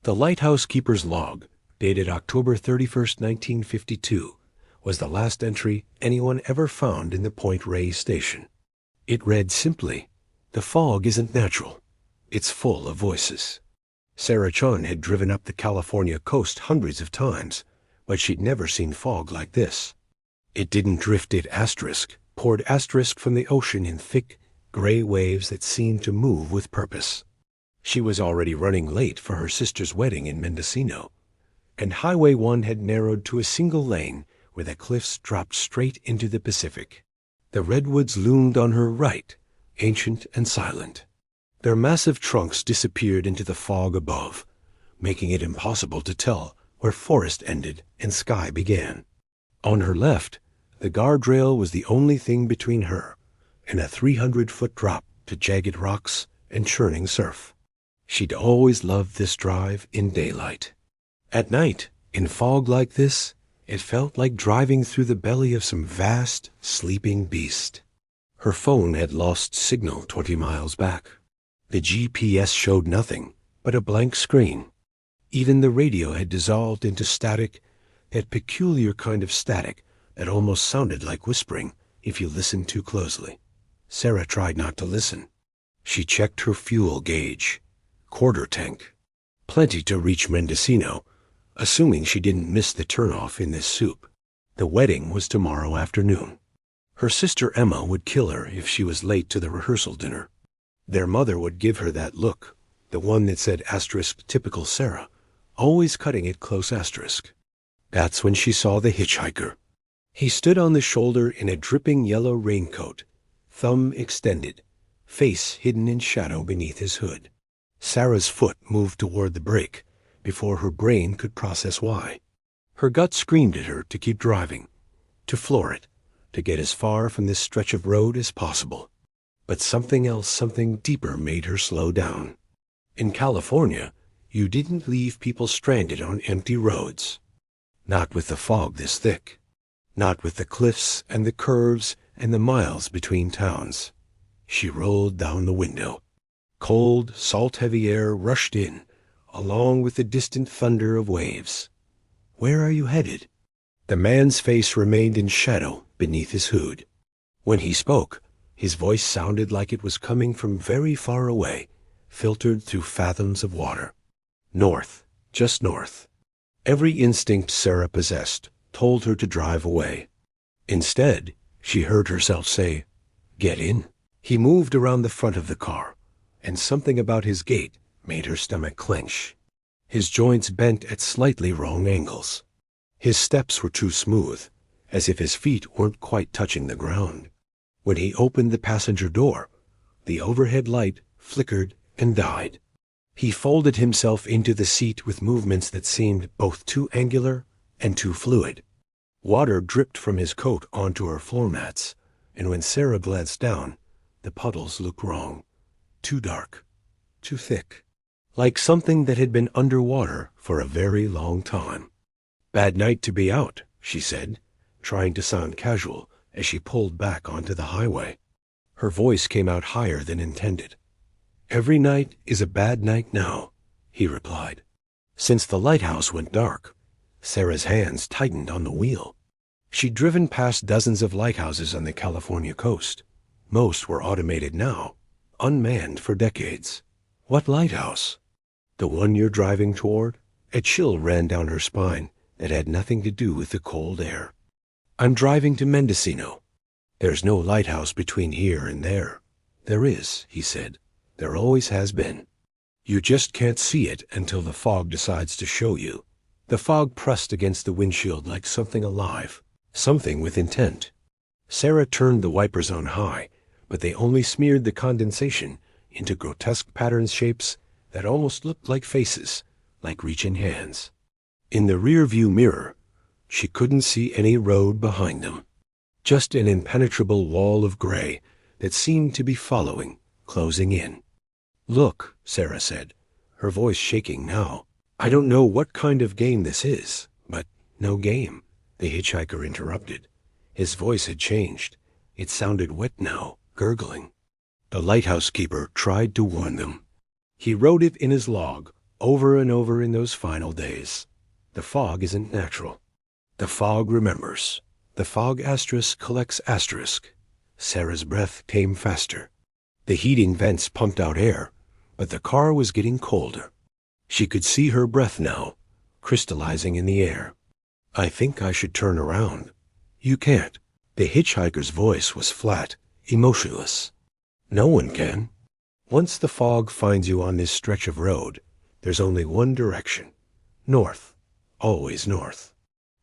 The lighthouse keeper's log, dated October 31st, 1952, was the last entry anyone ever found in the Point Reyes station. It read simply, "The fog isn't natural. It's full of voices." Sarah Chen had driven up the California coast hundreds of times, but she'd never seen fog like this. It didn't drift, it poured from the ocean in thick, gray waves that seemed to move with purpose. She was already running late for her sister's wedding in Mendocino, and Highway 1 had narrowed to a single lane where the cliffs dropped straight into the Pacific. The redwoods loomed on her right, ancient and silent. Their massive trunks disappeared into the fog above, making it impossible to tell where forest ended and sky began. On her left, the guardrail was the only thing between her and a 300-foot drop to jagged rocks and churning surf. She'd always loved this drive in daylight. At night, in fog like this, it felt like driving through the belly of some vast, sleeping beast. Her phone had lost signal 20 miles back. The GPS showed nothing but a blank screen. Even the radio had dissolved into static, that peculiar kind of static that almost sounded like whispering if you listened too closely. Sarah tried not to listen. She checked her fuel gauge. Quarter tank. Plenty to reach Mendocino, assuming she didn't miss the turnoff in this soup. The wedding was tomorrow afternoon. Her sister Emma would kill her if she was late to the rehearsal dinner. Their mother would give her that look, the one that said * typical Sarah, always cutting it close *. That's when she saw the hitchhiker. He stood on the shoulder in a dripping yellow raincoat, thumb extended, face hidden in shadow beneath his hood. Sarah's foot moved toward the brake before her brain could process why. Her gut screamed at her to keep driving, to floor it, to get as far from this stretch of road as possible. But something else, something deeper, made her slow down. In California, you didn't leave people stranded on empty roads. Not with the fog this thick. Not with the cliffs and the curves and the miles between towns. She rolled down the window. Cold, salt-heavy air rushed in, along with the distant thunder of waves. "Where are you headed?" The man's face remained in shadow beneath his hood. When he spoke, his voice sounded like it was coming from very far away, filtered through fathoms of water. North, just north. Every instinct Sarah possessed told her to drive away. Instead, she heard herself say, "Get in." He moved around the front of the car, and something about his gait made her stomach clench. His joints bent at slightly wrong angles. His steps were too smooth, as if his feet weren't quite touching the ground. When he opened the passenger door, the overhead light flickered and died. He folded himself into the seat with movements that seemed both too angular and too fluid. Water dripped from his coat onto her floor mats, and when Sarah glanced down, the puddles looked wrong. Too dark, too thick, like something that had been underwater for a very long time. "Bad night to be out," she said, trying to sound casual as she pulled back onto the highway. Her voice came out higher than intended. "Every night is a bad night now," he replied. Since the lighthouse went dark, Sarah's hands tightened on the wheel. She'd driven past dozens of lighthouses on the California coast. Most were automated now, unmanned for decades. "What lighthouse?" "The one you're driving toward?" A chill ran down her spine that had nothing to do with the cold air. "I'm driving to Mendocino. There's no lighthouse between here and there." "There is," he said. "There always has been. You just can't see it until the fog decides to show you." The fog pressed against the windshield like something alive, something with intent. Sarah turned the wipers on high, but they only smeared the condensation into grotesque pattern shapes that almost looked like faces, like reaching hands. In the rear-view mirror, she couldn't see any road behind them, just an impenetrable wall of gray that seemed to be following, closing in. "Look," Sarah said, her voice shaking now. "I don't know what kind of game this is, but—" "No game," the hitchhiker interrupted. His voice had changed. It sounded wet now, gurgling. The lighthouse keeper tried to warn them. He wrote it in his log, over and over in those final days. The fog isn't natural. The fog remembers. The fog asterisk collects asterisk. Sarah's breath came faster. The heating vents pumped out air, but the car was getting colder. She could see her breath now, crystallizing in the air. I think I should turn around. You can't. The hitchhiker's voice was flat, emotionless. No one can. Once the fog finds you on this stretch of road, there's only one direction. North. Always north.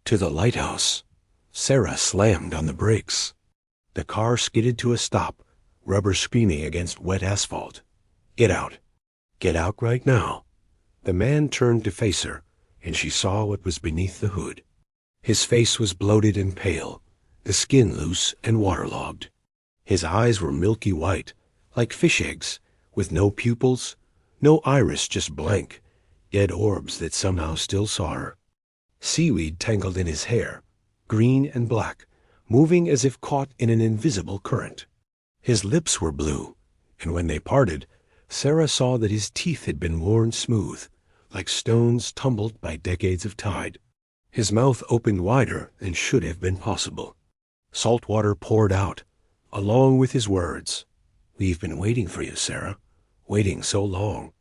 To the lighthouse. Sarah slammed on the brakes. The car skidded to a stop, rubber screaming against wet asphalt. Get out. Get out right now. The man turned to face her, and she saw what was beneath the hood. His face was bloated and pale, the skin loose and waterlogged. His eyes were milky white, like fish eggs, with no pupils, no iris, just blank, dead orbs that somehow still saw her. Seaweed tangled in his hair, green and black, moving as if caught in an invisible current. His lips were blue, and when they parted, Sarah saw that his teeth had been worn smooth, like stones tumbled by decades of tide. His mouth opened wider than should have been possible. Salt water poured out, along with his words. We've been waiting for you, Sarah, waiting so long.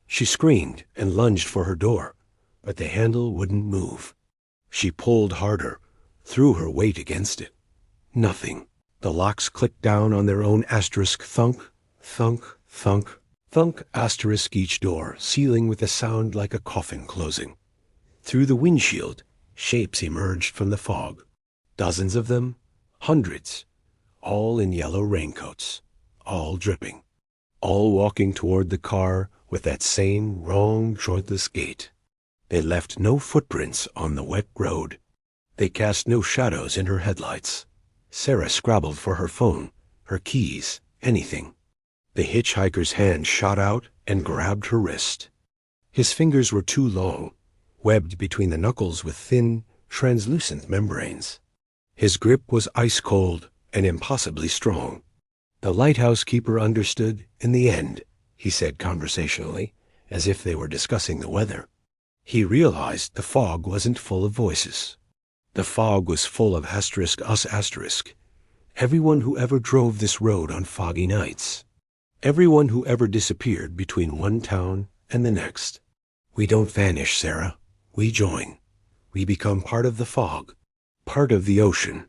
She screamed and lunged for her door, but the handle wouldn't move. She pulled harder, threw her weight against it. Nothing. The locks clicked down on their own asterisk thunk, thunk, thunk, thunk asterisk each door, sealing with a sound like a coffin closing. Through the windshield, shapes emerged from the fog. Dozens of them, hundreds, all in yellow raincoats, all dripping, all walking toward the car with that same wrong, jointless gait. They left no footprints on the wet road. They cast no shadows in her headlights. Sarah scrabbled for her phone, her keys, anything. The hitchhiker's hand shot out and grabbed her wrist. His fingers were too long, webbed between the knuckles with thin, translucent membranes. His grip was ice-cold and impossibly strong. The lighthouse keeper understood in the end, he said conversationally, as if they were discussing the weather. He realized the fog wasn't full of voices. The fog was full of asterisk us asterisk. Everyone who ever drove this road on foggy nights. Everyone who ever disappeared between one town and the next. We don't vanish, Sarah. We join. We become part of the fog, part of the ocean,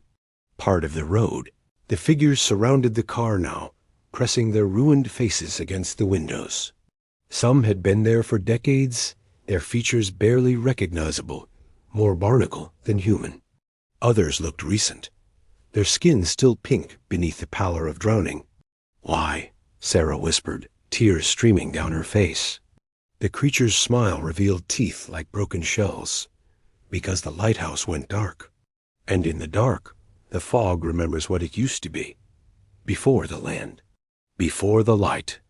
part of the road. The figures surrounded the car now, pressing their ruined faces against the windows. Some had been there for decades, their features barely recognizable, more barnacle than human. Others looked recent, their skin still pink beneath the pallor of drowning. Why? Sarah whispered, tears streaming down her face. The creature's smile revealed teeth like broken shells. Because the lighthouse went dark. And in the dark, the fog remembers what it used to be. Before the land. Before the light.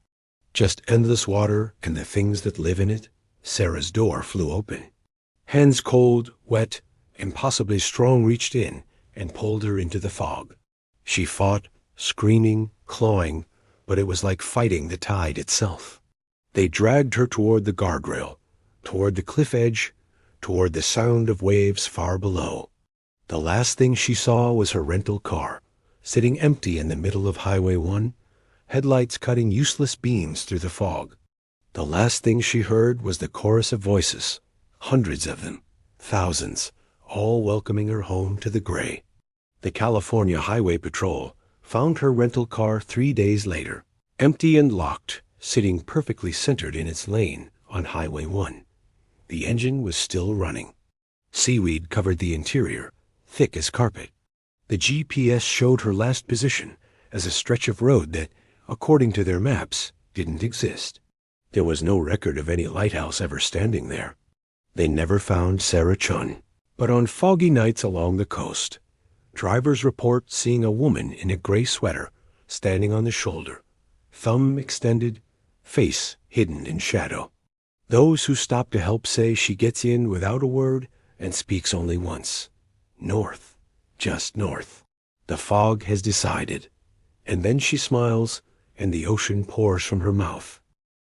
Just endless water and the things that live in it. Sarah's door flew open. Hands cold, wet, impossibly strong reached in and pulled her into the fog. She fought, screaming, clawing, but it was like fighting the tide itself. They dragged her toward the guardrail, toward the cliff edge, toward the sound of waves far below. The last thing she saw was her rental car, sitting empty in the middle of Highway 1, headlights cutting useless beams through the fog. The last thing she heard was the chorus of voices, hundreds of them, thousands, all welcoming her home to the gray. The California Highway Patrol found her rental car 3 days later, empty and locked, sitting perfectly centered in its lane on Highway 1. The engine was still running. Seaweed covered the interior, thick as carpet. The GPS showed her last position as a stretch of road that, according to their maps, didn't exist. There was no record of any lighthouse ever standing there. They never found Sarah Chen. But on foggy nights along the coast, drivers report seeing a woman in a gray sweater standing on the shoulder, thumb extended, face hidden in shadow. Those who stop to help say she gets in without a word and speaks only once. North, just north. The fog has decided. And then she smiles, and the ocean pours from her mouth.